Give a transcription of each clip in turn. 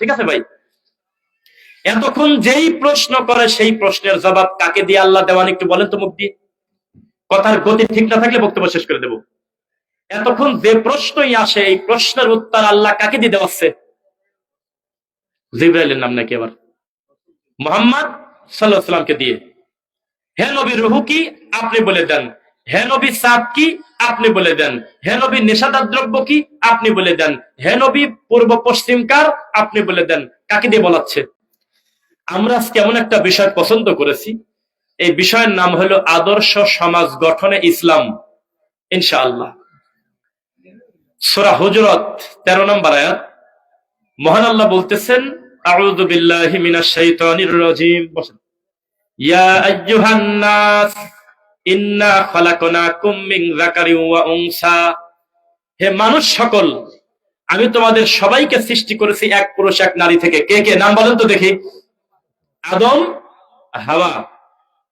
ঠিক আছে ভাই? এতক্ষণ যেই প্রশ্ন করে সেই প্রশ্নের জবাব কাকে দিয়ে আল্লাহ দেওয়ান একটু বলেন তো মুখ দিয়ে। কথার গতি ঠিক না থাকলে বক্তব্য শেষ করে দেব। এতক্ষণ যে প্রশ্নই আসে এই প্রশ্নের উত্তর আল্লাহ কাকে দিয়ে দেওয়াচ্ছে? জিবরাইলের নাম নাকি আবার মুহাম্মদ সাল্লাল্লাহু আলাইহি ওয়াসাল্লামকে দিয়ে। হে নবী, রূহ কি? আপনি বলে দেন। হে নবী, সাপ কি? আপনি বলে দেন। হে নবী, নেশাদার দ্রব্য কি? আপনি বলে দেন। হে নবী, পূর্ব পশ্চিম কার? আপনি বলে দেন। কাকে দিয়ে বলাচ্ছে? আমরা আজকে এমন একটা বিষয় পছন্দ করেছি, এই বিষয়ের নাম হলো আদর্শ সমাজ গঠনে ইসলাম। ইনশাআল্লাহ সূরা হুজুরাত 13 নম্বর আয়াত, মহান আল্লাহ বলতেছেন, আউযু বিল্লাহি মিনাশ শাইতানির রাজীম। ইয়া আইয়ুহান নাস ইন্না খালাকনাকুম মিন যাকারিন ওয়া উনসা। হে মানুষ সকল, আমি তোমাদের সবাইকে সৃষ্টি করেছি এক পুরুষ এক নারী থেকে। কে কে নাম বলেন তো দেখি? আদম, হাওয়া।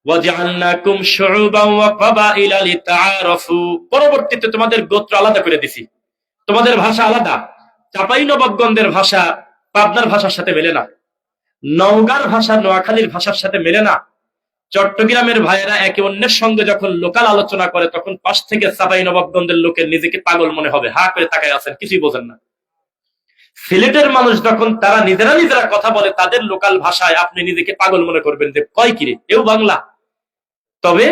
ওয়াজআলনাকুম শুউবান ওয়া ক্বাবাইলা লিতাআরাফু। পরবর্তীতে তোমাদের গোত্র আলাদা করে দিছি, তোমাদের ভাষা আলাদা। চাঁপাইনবাবগঞ্জের ভাষা পাবনার ভাষার সাথে মেলে না, নওগাঁর ভাষা নোয়াখালীর ভাষার সাথে মেলে না। চট্টগ্রামের ভাইয়েরা একে অন্যের সঙ্গে যখন লোকাল আলোচনা করে তখন পাশ থেকে চাঁপাইনবাবগঞ্জের লোকের নিজেকে পাগল মনে হবে, হা করে তাকায় আছেন, কিছুই বোঝেন না। সিলেটের মানুষ যখন তারা নিজেরা নিজেরা কথা বলে তাদের লোকাল ভাষায়, আপনি নিজেকে পাগল মনে করবেন যে কয় কিরে এও বাংলা। তবে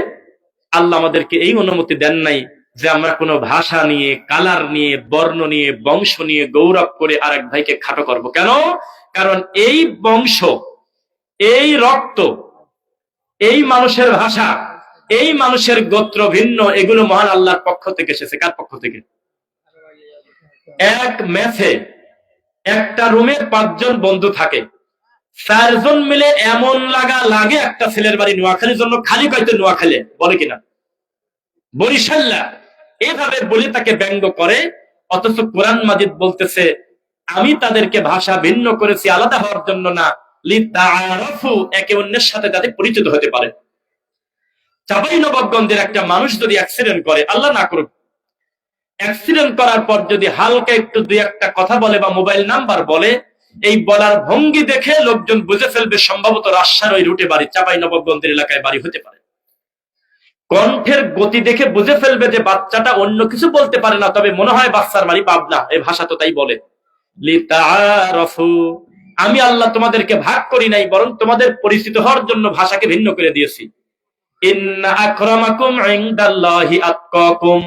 আল্লাহ আমাদেরকে এই অনুমতি দেন নাই যে আমরা কোনো ভাষা নিয়ে, কালার নিয়ে, বর্ণ নিয়ে, বংশ নিয়ে গৌরব করে আরেক ভাইকে খাটো করব। কেন? কারণ এই বংশ, এই রক্ত, এই মানুষের ভাষা, এই মানুষের গোত্র ভিন্ন, এগুলো মহান আল্লাহর পক্ষ থেকে এসেছে। কার পক্ষ থেকে? এক মেসে একটা রুমে 5 জন বন্ধু থাকে, 4 জন মিলে এমন লাগে একটা ছেলের বাড়ি নোয়াখালীর জন্য খালি কয়তো নোয়াখালী বলে কিনা বরিশাল্লা, এভাবে বলে তাকে ব্যঙ্গ করে। অথচ কোরআন মাজিদ বলতেছে আমি তাদেরকে ভাষা ভিন্ন করেছি আলাদা হওয়ার জন্য না, লিতাআরাফু, একে অন্যের সাথে যাতে পরিচিত হতে পারে। চাঁপাইনবাবগঞ্জের একটা মানুষ যদি অ্যাক্সিডেন্ট করে, আল্লাহ না করুক, অ্যাক্সিডেন্ট করার পর যদি হালকা একটু দুই একটা কথা বলে বা মোবাইল নাম্বার বলে, এই বলার ভঙ্গি দেখে লোকজন বুঝে ফেলবে সম্ভবত রাজশাহীর ওই রুটে বাড়ি, চাঁপাইনবাবগঞ্জের এলাকায় বাড়ি হতে পারে। কণ্ঠের গতি দেখে বুঝে ফেলবে যে বাচ্চাটা অন্য কিছু বলতে পারে না, তবে মনে হয় বাচ্চার বাড়ি পাবনা, এই ভাষা তো তাই বলে। লিতাআরাফু, আমি আল্লাহ তোমাদেরকে ভাগ করি নাই, বরং তোমাদের পরিচিত হওয়ার জন্য ভাষাকে ভিন্ন করে দিয়েছি। ইন্না আকরামাকুম ইনদাল্লাহি আতকাকুম,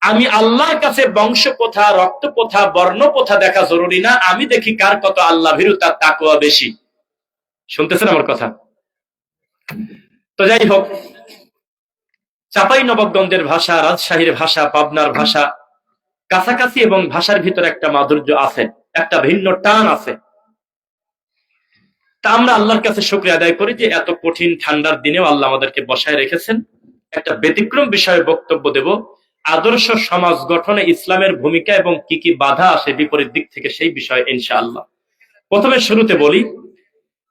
আমি আল্লাহর কাছে বংশ প্রথা, রক্ত প্রথা, বর্ণ প্রথা দেখা জরুরি না, আমি দেখি কার কত আল্লাহ ভীরু, তার তাকওয়া বেশি। শুনতেছেন আমার কথা? তো যাই হোক, চাঁপাইনবাবগঞ্জের ভাষা, রাজশাহীর ভাষা, পাবনার ভাষা কাছাকাছি এবং ভাষার ভিতরে একটা মাধুর্য আছে, একটা ভিন্ন টান আছে। তা আমরা আল্লাহর কাছে শুকরিয়া আদায় করি যে এত কঠিন ঠান্ডার দিনেও আল্লাহ আমাদেরকে বসায় রেখেছেন। একটা ব্যতিক্রম বিষয়ে বক্তব্য দেব, আদর্শ সমাজ গঠনে ইসলামের ভূমিকা এবং কি কি বাধা আসে বিপরীত দিক থেকে, সেই বিষয়ে ইনশাআল্লাহ। প্রথমে শুরুতে বলি,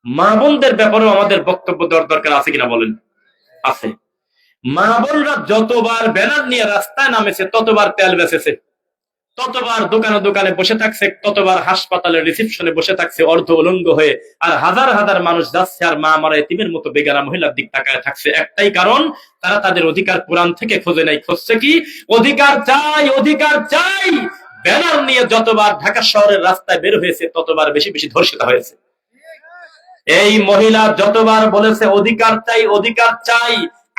মা বোনদের ব্যাপারেও আমাদের বক্তব্য দেওয়ার দরকার আছে কিনা বলেন? আছে। মা বোনরা যতবার ব্যানার নিয়ে রাস্তায় নামেছে, ততবার তেল বেচেছে, ততবার দোকানে দোকানে বসে থাকছে, ততবার হাসপাতালের রিসেপশনে বসে থাকছে অর্ধ উলঙ্গ হয়ে, আর হাজার হাজার মানুষ যাচ্ছে আর মা মারা এতিমের মতো বেগানা মহিলার দিক তাকায় থাকছে। একটাই কারণ, তারা তাদের অধিকার কোরআন থেকে খোঁজে নাই। খুঁজছে কি? অধিকার চাই, অধিকার চাই। ব্যানার নিয়ে যতবার ঢাকা শহরের রাস্তায় বের হয়েছে, ততবার বেশি বেশি ধর্ষিত হয়েছে। এই মহিলা যতবার বলেছে অধিকার চাই, অধিকার চাই,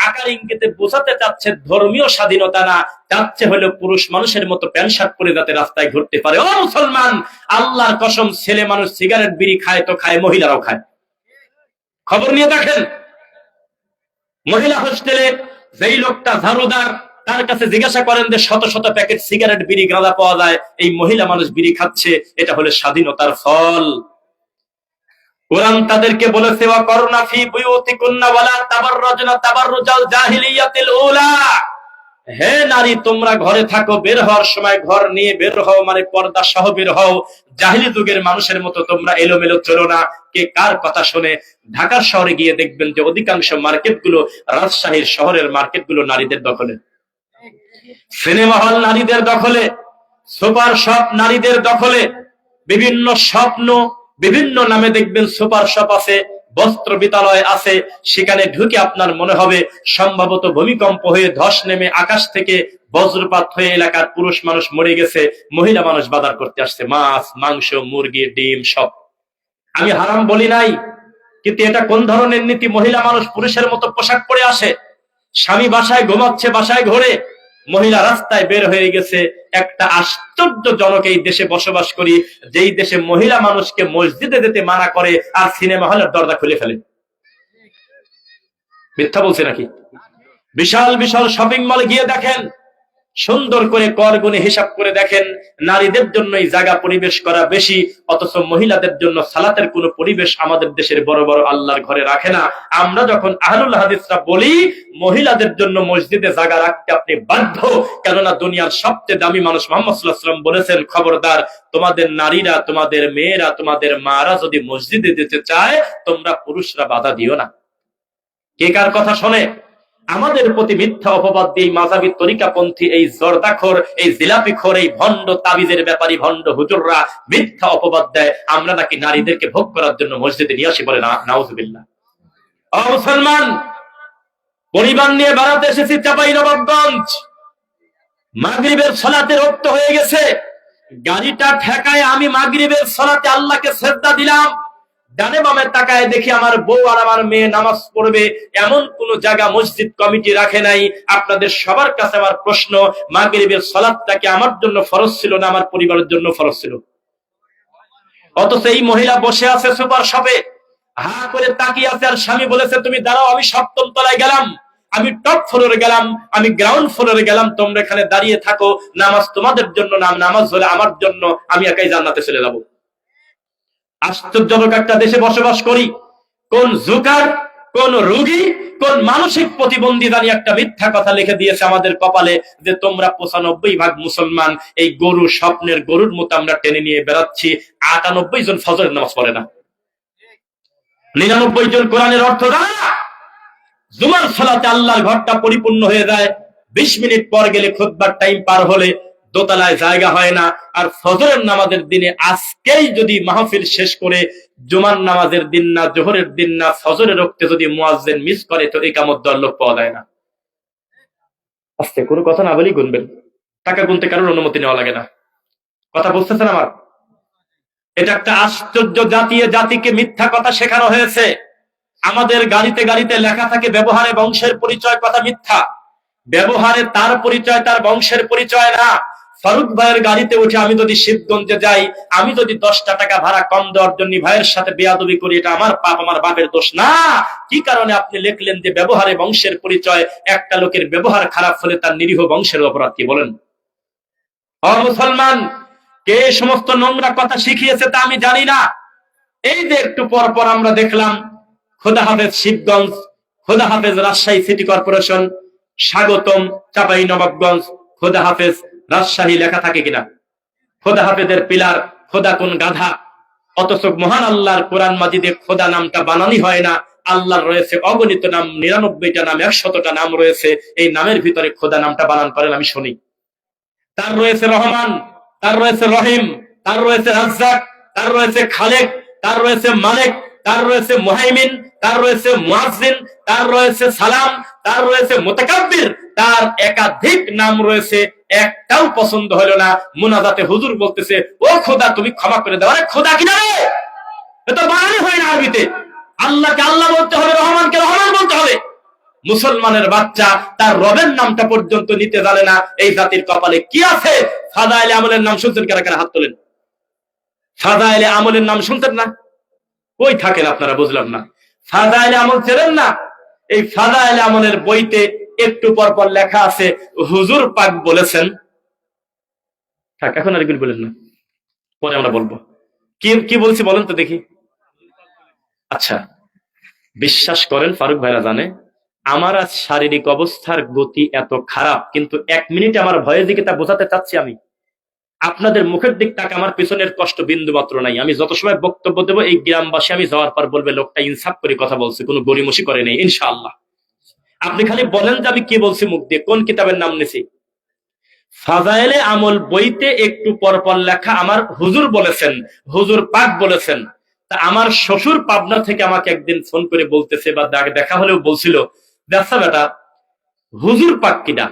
আকার ইঙ্গিতে বোঝাতে চাচ্ছে ধর্মীয় স্বাধীনতা না, চাচ্ছে হলো পুরুষ মানুষের মতো প্যান্ট শার্ট পরে যাতে রাস্তায় ঘুরতে পারে। ও মুসলমান, আল্লাহর কসম, ছেলে মানুষ সিগারেট বিড়ি খায় তো খায়, মহিলারাও খায়। খবর নিয়ে দেখেন, মহিলা হোস্টেলে যেই লোকটা ঝাড়ুদার, তার কাছে জিজ্ঞাসা করেন যে শত শত প্যাকেট সিগারেট বিড়ি গাঁজা পাওয়া যায়, এই মহিলা মানুষ বিড়ি খাচ্ছে, এটা হলো স্বাধীনতার ফল। কোরআন তাদেরকে বলেছে, ওয়া করনা ফি বুয়ুতিকুন্না ওয়ালা তাবাররাজনা তাবাররুজাল জাহিলিয়াতিল উলা, হে নারী তোমরা ঘরে থাকো, বের হওয়ার সময় ঘর নিয়ে বের হও, মানে পর্দা সহ বের হও। জাহিলি যুগের মানুষের মতো তোমরা এলোমেলো চলো না। কে কার কথা শুনে? ঢাকার শহরে গিয়ে দেখবেন যে অধিকাংশ মার্কেটগুলো, রাজশাহীর শহরের মার্কেটগুলো নারীদের দখলে, সিনেমা হল নারীদের দখলে, সুপার শপ নারীদের দখলে, বিভিন্ন স্বপ্ন, বিভিন্ন নামে দেখবেন সুপার শপ আছে, বস্ত্র বিদ্যালয় আছে, সেখানে ঢুকে আপনার মনে হবে সম্ভবত ভূমিকম্প হয়ে ধস নেমে আকাশ থেকে বজ্রপাত হয়ে এলাকার পুরুষ মানুষ মরে গেছে, মহিলা মানুষ বাজার করতে আসছে, মাছ মাংস মুরগি ডিম সব। আমি হারাম বলি নাই, কিন্তু এটা কোন ধরনের নীতি? মহিলা মানুষ পুরুষের মতো পোশাক পরে আসে, স্বামী বাসায় ঘুমাচ্ছে, বাসায় ঘোরে, মহিলা রাস্তায় বের হয়ে গেছে। একটা আশ্চর্যজনক এই দেশে বসবাস করি, যেই দেশে মহিলা মানুষকে মসজিদে যেতে মানা করে আর সিনেমা হলের দরজা খুলে ফেলে। মিথ্যা বলছে নাকি? বিশাল বিশাল শপিং মলে গিয়ে দেখেন, সুন্দর করে কর গুণে হিসাব করে দেখেন, নারীদের জন্য এই জায়গা পরিবেশ করা বেশি, অথচ মহিলাদের জন্য সালাতের কোনো পরিবেশ আমাদের দেশের বড় বড় আল্লাহর ঘরে রাখে না। আমরা যখন আহলুল হাদিসরা বলি মহিলাদের জন্য মসজিদে জায়গা রাখতে আপনি বাধ্য, কেননা দুনিয়ার সবচেয়ে দামি মানুষ মুহাম্মদ সাল্লাল্লাহু আলাইহি ওয়াসাল্লাম বলেছেন, খবরদার তোমাদের নারীরা, তোমাদের মেয়েরা, তোমাদের মারা যদি মসজিদে যেতে চায় তোমরা পুরুষরা বাধা দিও না। কে কার কথা শোনে? আমাদের প্রতি মিথ্যা অপবাদ দিয়ে মাযহাবী তরিকাপন্থী এই জর্দাখোর, এই জিলাপিখোর, এই ভণ্ড তাবিজের ব্যাপারী ভণ্ড হুজুররা মিথ্যা অপবাদ দেয় আমরা নাকি নারীদেরকে ভোগ করার জন্য মসজিদে নিয়ে আসি, বলে নাউজুবিল্লাহ। ও মুসলমান, পরিবার নিয়ে বেড়াতে এসেছি চাঁপাইনবাবগঞ্জ, মাগরিবের সালাতে রক্ত হয়ে গেছে, গাড়িটা ঠেকায় আমি মাগরিবের সালাতে আল্লাহকে সিজদা দিলাম, ডানে বামে তাকায় দেখি আমার বউ আর আমার মেয়ে নামাজ পড়বে, এমন কোন জায়গা মসজিদ কমিটি রাখে নাই। আপনাদের সবার কাছে আমার প্রশ্ন, মাগরিবের সালাতটা কি আমার জন্য ফরজ ছিল না আমার পরিবারের জন্য ফরজ ছিল? অথচ এই মহিলা বসে আছে সুপার শপে, হা করে তাকিয়ে আছে, আর স্বামী বলেছে তুমি দাঁড়াও, আমি 7ম তলায় গেলাম, আমি টপ ফ্লোরে গেলাম, আমি গ্রাউন্ড ফ্লোরে গেলাম, তোমরা এখানে দাঁড়িয়ে থাকো, নামাজ তোমাদের জন্য না, নামাজ হলে আমার জন্য, আমি একাই জান্নাতে চলে যাবো। আশ্চর্যজনক একটা দেশে বসবাস করি, কোন জুকার, কোন রোগী, কোন মানসিক প্রতিবন্ধী জানি একটা মিথ্যা কথা লিখে দিয়েছে আমাদের কপালে, যে তোমরা 95% মুসলমান, এই গরু, স্বপ্নের গরুর মতো আমরা টেনে নিয়ে বেড়াচ্ছি। 98 জন ফজরের নামাজ পড়ে না, 99 জন কোরআনের অর্থ জানে না। জুমার সালাতে আল্লাহর ঘরটা পরিপূর্ণ হয়ে যায়, 20 মিনিট পর গেলে খুতবার টাইম পার হলে দোতলায় জায়গা হয় না। আর ফজরের নামাজের দিনে আজকেই যদি মাহফিল শেষ করে জুমার নামাজের দিন না, জোহরের দিন না, ফজরের রক্তে যদি মুয়াজ্জিন মিস করে তো ইকামত দেওয়ার লোক পাওয়া যায় না। আস্তে কোনো কথা না বলেই গুনবেন, টাকা গুনতে কারোর অনুমতি নেওয়া লাগে না। কথা বুঝতেছেন আমার? এটা একটা আশ্চর্য জাতি, জাতিকে মিথ্যা কথা শেখানো হয়েছে। আমাদের গাড়িতে গাড়িতে লেখা থাকে ব্যবহারে বংশের পরিচয়, কথা মিথ্যা। ব্যবহারে তার পরিচয়, তার বংশের পরিচয় না। ফারুক ভাইয়ের গাড়িতে উঠে আমি যদি শিবগঞ্জে যাই, আমি যদি 10টা টাকা ভাড়া কম দেওয়ার জন্য ভাইয়ের সাথে বেয়াদবি করি, এটা আমার পাপ, আমার বাপের দোষ না। কি কারণে আপনি লিখলেন যে ব্যবহারে বংশের পরিচয়? একটা লোকের ব্যবহার খারাপ হলে তার নিরীহ বংশের অপরাধ, কি বলেন? ও মুসলমান, কে সমস্ত নোংরা কথা শিখিয়েছে তা আমি জানি না। এই যে একটু পর পর আমরা দেখলাম খোদা হাফেজ শিবগঞ্জ, খোদা হাফেজ রাজশাহী সিটি কর্পোরেশন, স্বাগতম চাঁপাইনবাবগঞ্জ, খোদা হাফেজ রাজশাহী লেখা থাকে কিনা? খোদা হাফেজের পিলার, খোদা কোন গাধা। অথচ মহান আল্লাহর কোরআন মাজিদে খোদা নামটা বানানি হয় না। আল্লাহর রয়েছে অগণিত নাম, 99টা নাম, 100টা নাম রয়েছে, এই নামের ভিতরে খোদা নামটা বানান করেন আমি শুনি। তার রয়েছে রহমান, তার রয়েছে রহিম, তার রয়েছে রাজ্জাক, তার রয়েছে খালেক, তার রয়েছে মালিক, তার রয়েছে মুহাইমিন, তার রয়েছে মুয়াজ্জিন, তার রয়েছে সালাম, তার রয়েছে মুতাকাব্বির, তার একাধিক নাম রয়েছে। একটাও পছন্দ হলো না। মুনাজাতে হুজুর বলতেছে, ও খোদা তুমি ক্ষমা করে দাও। আরে খোদা কিনা রে, এটা বানানি হয় না আরবিতে। আল্লাহকে আল্লাহ বলতে হবে, রহমানকে রহমান বলতে হবে। মুসলমানের বাচ্চা তার রবের নামটা পর্যন্ত নিতে জানে না। এই জাতির কপালে কি আছে? ফাদাইলে আমলের নাম শুনছেন? কারা কারা হাত তোলেন। ফাদাইলে আমলের নাম শুনতেন না? কই থাকেন আপনারা, বুঝলাম না। ফাদাইলে আমল চেনেন না? এই ফাদাইলে আমলের বইতে একটু পর পর লেখা আছে হুজুর পাক বলেছেন। থাক, এখন আর এগুলো বলেন না, পরে আমরা বলবো। কি কি বলছি বলেন তো দেখি। আচ্ছা, বিশ্বাস করেন ফারুক ভাইরা জানে আমার আজ শারীরিক অবস্থার গতি এত খারাপ, কিন্তু 1 মিনিটে আমার ভয়ের দিকে তা বোঝাতে চাচ্ছি আমি। আপনাদের মুখের দিক তাকে আমার পিছনের কষ্ট বিন্দু মাত্র নাই। আমি যত সময় বক্তব্য দেবো এই গ্রামবাসী আমি যাওয়ার পর বলবে লোকটা ইনসাফ করে কথা বলছে, কোনো গরিমসি করে নেই ইনশাআল্লাহ। আপনি খালি বলেন যে আমি কি বলছি মুখ দিয়ে, কোন কিতাবের নাম নিছি। ফাজাইলে আমল বইতে একটু পর পর লেখা আমার হুজুর বলেছেন, হুজুর পাক বলেছেন। তা আমার শ্বশুর পাবনা থেকে আমাকে একদিন ফোন করে বলতেছে, বা দেখা হলেও বলছিল, দেখছা বেটা, হুজুর পাক কিনা,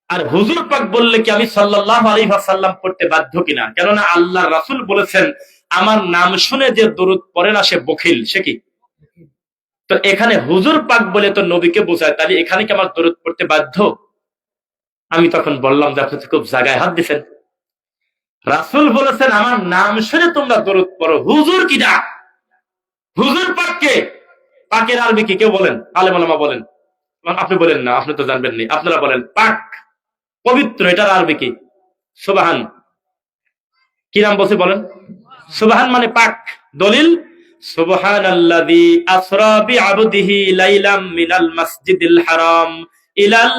আর হুজুর পাক বললে কি আমি সাল্লাল্লাহু আলাইহি ওয়াসাল্লাম পড়তে বাধ্য কিনা? কেননা আল্লাহর রাসূল বলেছেন, আমার নাম শুনে যে দরুদ পড়ে না সে বখিল। সে কি? তো এখানে হুজুর পাক বলে তো নবীকে বোঝায়, তাহলে এখানে কি আমার দরুদ পড়তে বাধ্য? আমি তখন বললাম যে আপনি তো খুব জায়গায় হাত দিচ্ছেন। রাসূল বলেছেন আমার নাম শুনে তোমরা দরুদ পড়ো, হুজুর কিনা? হুজুর পাককে, পাকের আরবি কি কেউ বলেন? আলেম ওলামা বলেন। আপনি বলেন না, আপনি তো জানবেন না, আপনারা বলেন। পাক পবিত্র, এটার আরবি কি? সুবহান। কি নাম বলছে বলেন? সুবহান মানে পাক। দলিল সুবহানাল্লাযী আসরা বিআবদিহি লাইলাম মিনাল মাসজিদিল হারাম ইলাল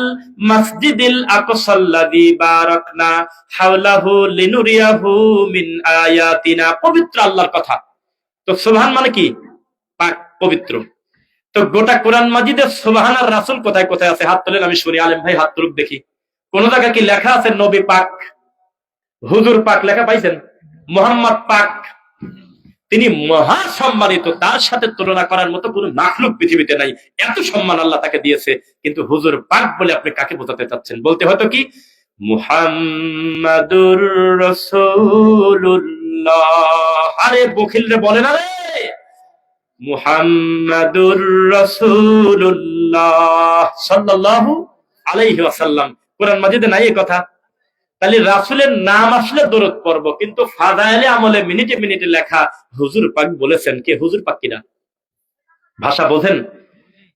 মাসজিদিল আকসাল্লাযী বারাকনা হাওলাহু লিনুরিয়াহু মিন আয়াতিনা। পবিত্র আল্লাহর কথা। তো সুবহান মানে কি? পাক, পবিত্র। তো গোটা কোরআন মাজিদে সুবহান আর রাসূল কোথায় কোথায় আছে? হাত তোলেন, আমি শুনি। আলেম ভাই হাত তুলুক দেখি। কোন জায়গায় কি লেখা আছে নবী পাক, হুজুর পাক লেখা পাইছেন? মোহাম্মদ পাক, তিনি মহা সম্মানিত, তার সাথে তুলনা করার মতো কোন মাখলুক পৃথিবীতে নাই। এত সম্মান আল্লাহ তাকে দিয়েছে। কিন্তু হুজুর পাক বলে আপনি কাকে বোঝাতে চাচ্ছেন? বলতে হয়তো কি মুহাম্মাদুর রাসূলুল্লাহ। আরে বখিল রে, বলে না রে, মুহাম্মাদুর রাসূলুল্লাহ সাল্লাল্লাহু আলাইহি ওয়াসাল্লাম। কোরআন মাজিদে নাই এই কথা? তাহলে রাসূলের নাম আসলে দরুদ পড়ব, কিন্তু ফাজাইলে আমলে মিনিটে মিনিটে লেখা হুজুর পাক বলেছেন। কে হুজুর পাক কিনা? ভাষা বোঝেন?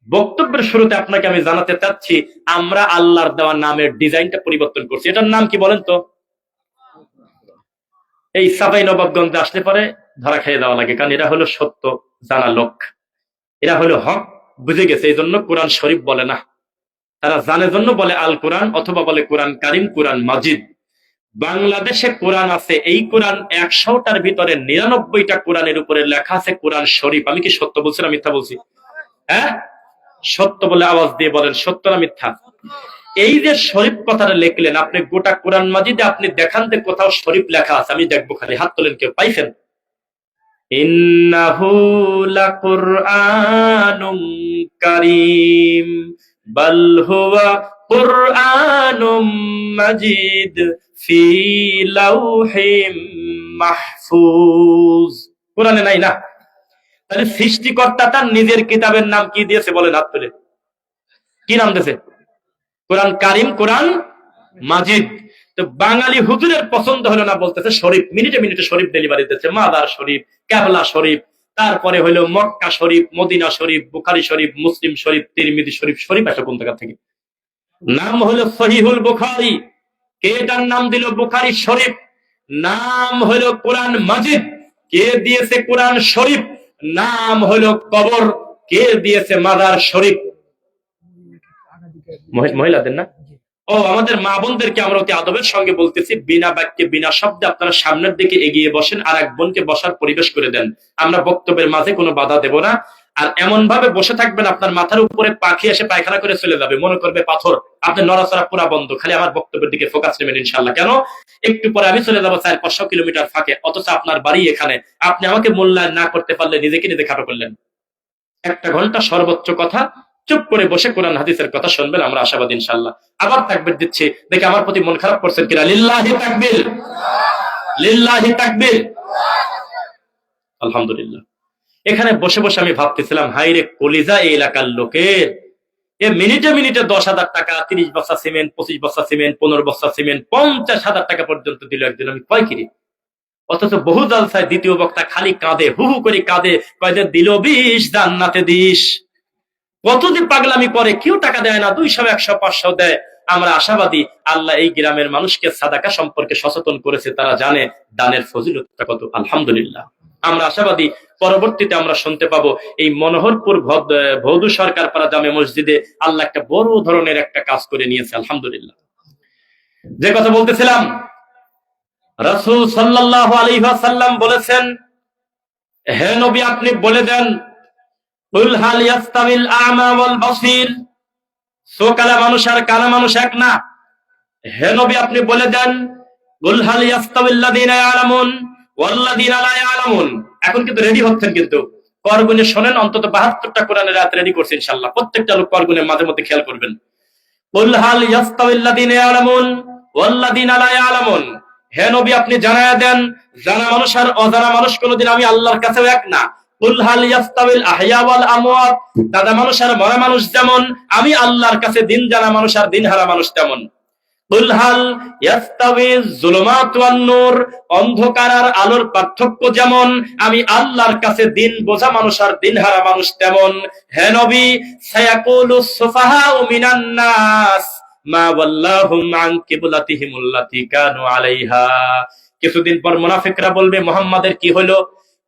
বক্তব্যের শুরুতে আপনাকে আমি জানাতে চাচ্ছি, আমরা আল্লাহর দেওয়া নামের ডিজাইনটা পরিবর্তন করছি। এটার নাম কি বলেন তো? এই সাবাই নবাবগঞ্জে আসলে পরে ধরা খেয়ে দেওয়া লাগে, কারণ এরা হলো সত্য জানা লোক, এরা হলো হক বুঝে গেছে, এই জন্য কোরআন শরীফ বলে না, তারা জানে জন্য বলে আল কোরআন, অথবা বলে কোরআন কারিম, কোরআন মাজিদ। বাংলাদেশে কোরআন আছে, এই কোরআন 100টার ভিতরে 99টা কোরআনের উপরে লেখা আছে কোরআন শরীফ। আমি কি সত্য বলছি না মিথ্যা বলছি? হ্যাঁ, সত্য বলে আওয়াজ দিয়ে বলেন, সত্য না মিথ্যা? এই যে শরীফ কথাটা লিখলেন আপনি, গোটা কোরআন মাজিদে আপনি দেখান যে কোথাও শরীফ লেখা আছে? আমি দেখবো, খালি হাত তোলেন কেউ পাইছেন? ইন্নাহু লাকুরআনুম কারীম বাল হুয়া কুরআনুম মাজিদ ফি লাউহিম মাহফুজ। কোরআনে নাই না? তাহলে সৃষ্টিকর্তা তার নিজের কিতাবের নাম কি দিয়েছে বলেন? হাত তুলে কি নাম দিয়েছে? কোরআন কারিম, কোরআন মাজিদ। তো বাঙালি হুজুরের পছন্দ হলো না, বলতেছে শরীফ। মিনিটে মিনিটে শরীফ ডেলিভারি দিচ্ছে, মাদার শরীফ, কেবলা শরীফ, তারপরে হলো মক্কা শরীফ, মদিনা শরীফ, বুখারী শরীফ, মুসলিম শরীফ, তিরমিজি শরীফ। শরীফ আসে কোন জায়গা থেকে? নাম হলো সহিহুল বুখারী। কে এটার নাম দিল বুখারী শরীফ? নাম হলো কোরআন মাজিদ। কে দিয়েছে কোরআন শরীফ? নাম হলো কবর। কে দিয়েছে মাদার শরীফ? মহিলাদের না? ও, আমাদের মা বোনদেরকে আমরা অতি আদবের সঙ্গে বলতেছি, বিনা বাক্যে বিনা শব্দে আপনারা সামনের দিকে এগিয়ে বসেন, আর এক বোনকে বসার পরিবেশ করে দেন। আমরা বক্তব্যের মাঝে কোনো বাধা দেব না। আর এমন ভাবে বসে থাকবেন আপনার মাথার উপরে পাখি এসে পায়খানা করে চলে যাবে, মনে করবে পাথর। আপনি নড়াচড়া পুরা বন্ধ, খালি আমার বক্তব্যের দিকে ফোকাস নেবেন ইনশাআল্লাহ। কেন? একটু পরে আমি চলে যাবো 400-500 কিলোমিটার ফাঁকে, অথচ আপনার বাড়ি এখানে। আপনি আমাকে মূল্যায়ন না করতে পারলে নিজেকে নিজে খাটো করলেন। 1 ঘন্টা সর্বোচ্চ কথা চুপ করে বসে কোরআন হাদিসের কথা শুনবেন, আমরা আশাবাদী ইনশাআল্লাহ। আবার তাকবীর দিচ্ছি, দেখে আমার প্রতি মন খারাপ করছেন কিনা? লিল্লাহি তাকবীর, লিল্লাহি তাকবীর, আলহামদুলিল্লাহ। এখানে বসে বসে আমি ভাবতেছিলাম, হাইরে কলিজা এই এলাকার লোকের, এ মিনিটে মিনিটে 10,000 টাকা, 30 বস্তা সিমেন্ট, 25 বস্তা সিমেন্ট, 15 বস্তা সিমেন্ট, 50,000 টাকা পর্যন্ত দিল একদিন। আমি কয় কিরি? অথচ বহু জালসায় দ্বিতীয় বক্তা খালি কাঁদে, হু হু করে কাঁদে, কয় যে দিল 20 জান্নাতে দিস। কত যে পাগলামি করে, কেউ টাকা দেয় না, 200, 100, 500 দেয়। আমরা আশাবাদী আল্লাহ এই গ্রামের মানুষকে সাদাকা সম্পর্কে সচেতন করেছে, তারা জানে দানের ফজিলতটা কত। আলহামদুলিল্লাহ। আমরা আশাবাদী পরবর্তীতে আমরা শুনতে পাবো এই মনোহরপুর ভৌদু সরকার পাড়া জামে মসজিদে আল্লাহ একটা বড় ধরনের একটা কাজ করে নিয়েছে। আলহামদুলিল্লাহ। যে কথা বলতেছিলাম, রাসূল সাল্লাল্লাহু আলাইহি ওয়াসাল্লাম বলেছেন, হে নবী আপনি বলে দেন, কুল হাল ইয়াস্তাবিল আ'মা ওয়াল বাসীর, সোকালা মানুষ আর কানা মানুষ এক না। হে নবী আপনি বলে দেন, কুল হাল ইয়াস্তাবিল লাযীনা ইয়ালামুন ওয়াল লাযীনা লা ইয়ালামুন, এখন কিন্তু রেডি হচ্ছেন, কিন্তু করগুনে শোনেন, অন্তত 72টা কোরআনের আয়াত রেডি করছে ইনশাআল্লাহ। প্রত্যেকটা লোক করগুনে মাঝে মধ্যে খেয়াল করবেন। কুল হাল ইয়াস্তাউিল্লাযীনা ইয়ালামুন ওয়াল্লাযীনা লা ইয়ালামুন, হে নবী আপনি জানায়া দেন, জানা মানুষ আর অজানা মানুষ কোনোদিন আমি আল্লাহর কাছেও এক না। কুল হাল ইয়াস্তাউিল আহইয়া ওয়াল আমওয়াত, দাদা মানুষ আর মরা মানুষ যেমন, আমি আল্লাহর কাছে দিন জানা মানুষ আর দিন হারা মানুষ তেমন। কুল হাল ইয়াস্তাউিজ যুলুমাত ওয়ান নূর, অন্ধকার আর আলোর পার্থক্য যেমন, আমি আল্লাহর কাছে দিন বোঝা মানুষ আর দিন হারা মানুষ তেমন। হে নবী, সায়াকুলুস সুফাহাউ মিনান নাস মা ওয়াল্লাহুম আন কিবলাতিহিমুল্লাতী কানু আলাইহা, কিছুদিন পর মুনাফিকরা বলবে মুহাম্মাদের কি হলো,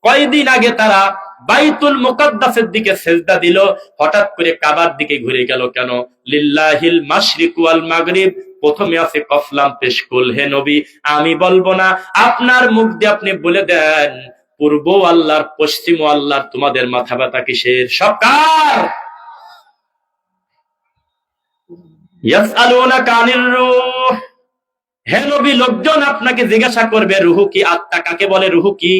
কয়দিন আগে তারা বাইতুল মুকাদ্দাসের দিকে সেজদা দিল, হঠাৎ করে কাবার দিকে ঘুরে গেল কেন? লিল্লাহিল মাশরিক ওয়াল মাগরিব, প্রথমে আছে কফলাম পেশকুল। হে নবী আমি বলবো না, আপনার মুখ দিয়ে আপনি বলে দেন, পূর্ব আল্লাহর পশ্চিম আল্লাহর, তোমাদের মাথা ব্যথা কিসের? সব কার? ইয়াসআলুনাকা আনির রূহ, হে নবী লোকজন আপনাকে জিজ্ঞাসা করবে রূহ কি, আত্মা কাকে বলে, রূহ কি?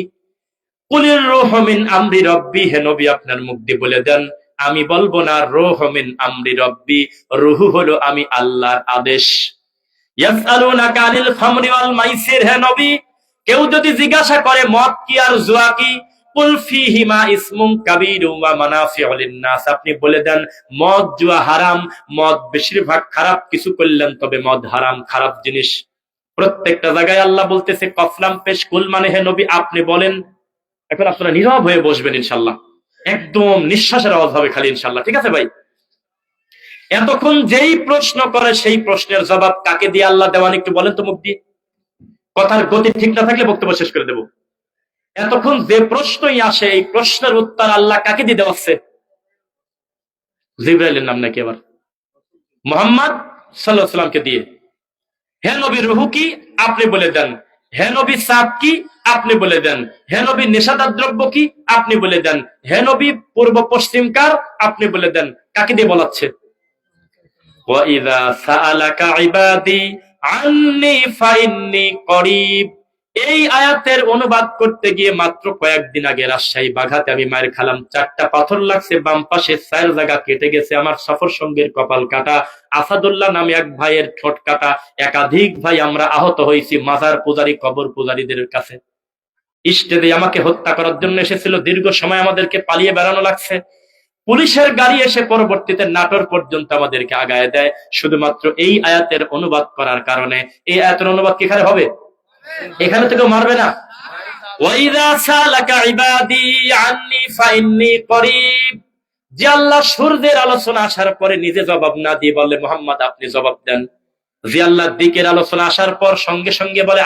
কুলির রূহু মিন আমরি রব্বি, হে নবী আপনার মুখ দিয়ে বলে দেন, আমি বলবো না রূহু মিন আমরি রব্বি, রূহ হলো আমি আল্লাহর আদেশ। ইয়াসআলুনাকা আনিল খামরি ওয়াল মাইসির, হে নবী কেউ যদি জিজ্ঞাসা করে মদ কি আর জুয়া কি, কুল ফীহিমা ইসমুন কাবীরু ওয়া মানাফিউ লিন-নাস, আপনি বলে দেন মদ জুয়া হারাম, মদ বেশিরভাগ খারাপ কিছু করলেন, তবে মদ হারাম, খারাপ জিনিস। প্রত্যেকটা জায়গায় আল্লাহ বলতেছে কফলাম পেশকুল, মানে হে নবী আপনি বলেন। এখন আপনারা নীরব হয়ে বসবেন ইনশাআল্লাহ, একদম নিঃশ্বাসের আওয়াজ হবে খালি ইনশাআল্লাহ, ঠিক আছে ভাই? এতক্ষণ যেই প্রশ্ন করে সেই প্রশ্নের জবাব কাকে দিয়ে আল্লাহ দেওয়ান, একটু বলেন তো মুখ দিয়ে। কথার গতি ঠিক না থাকলে বক্তব্য শেষ করে দেব। এতক্ষণ যে প্রশ্নই আসে এই প্রশ্নের উত্তর আল্লাহ কাকে দিয়ে দেওয়াচ্ছে? জিবরাইলের নাম নাকি আবার? মুহাম্মদ সাল্লাল্লাহু আলাইহি ওয়াসাল্লামকে দিয়ে। হে নবী রূহ কি, আপনি বলে দেন। হে নবী সাপ কি, আপনি বলে দেন। হে নবী নেশাদার দ্রব্য কি, আপনি বলে দেন। হে নবী পূর্ব পশ্চিম কার, আপনি বলে দেন। কাকে দিয়ে বলাচ্ছে? ওয়াইযা সাআলাকা ইবাদি আন্নী ফাইন্নী করিব, এই আয়াতের অনুবাদ করতে গিয়ে মাত্র কয়েকদিন আগে রাজশাহী বাঘাতে আমি মায়ের খালাম, 4টা পাথর লাগছে বাম পাশে, 4 জায়গা কেটে গেছে। আমার সফর সঙ্গীর কপাল কাটা, আসাদুল্লাহ নামে এক ভাইয়ের ঠোঁট কাটা, একাধিক ভাই আমরা আহত হয়েছি মাজার পূজারী, কবর পূজারীদের কাছে। স্টেজে আমাকে হত্যা করার জন্য এসেছিল, দীর্ঘ সময় আমাদেরকে পালিয়ে বেড়ানো লাগছে। পুলিশের গাড়ি এসে পরবর্তীতে নাটোর পর্যন্ত আমাদেরকে আগায় দেয়, শুধুমাত্র এই আয়াতের অনুবাদ করার কারণে। এই আয়াতের অনুবাদ কি এখানে হবে? এখানে থেকে মারবে না। ওয়াইযা সালাকা ইবাদি আন্নী ফাইন্নী করিব, যে আল্লাহ সূর্যের আলোচনা আসার পরে নিজে জবাব না দিয়ে বলে মুহাম্মদ আপনি জবাব দেন, যে আল্লাহ দিকের আলোচনা আসার পর সঙ্গে সঙ্গে বলে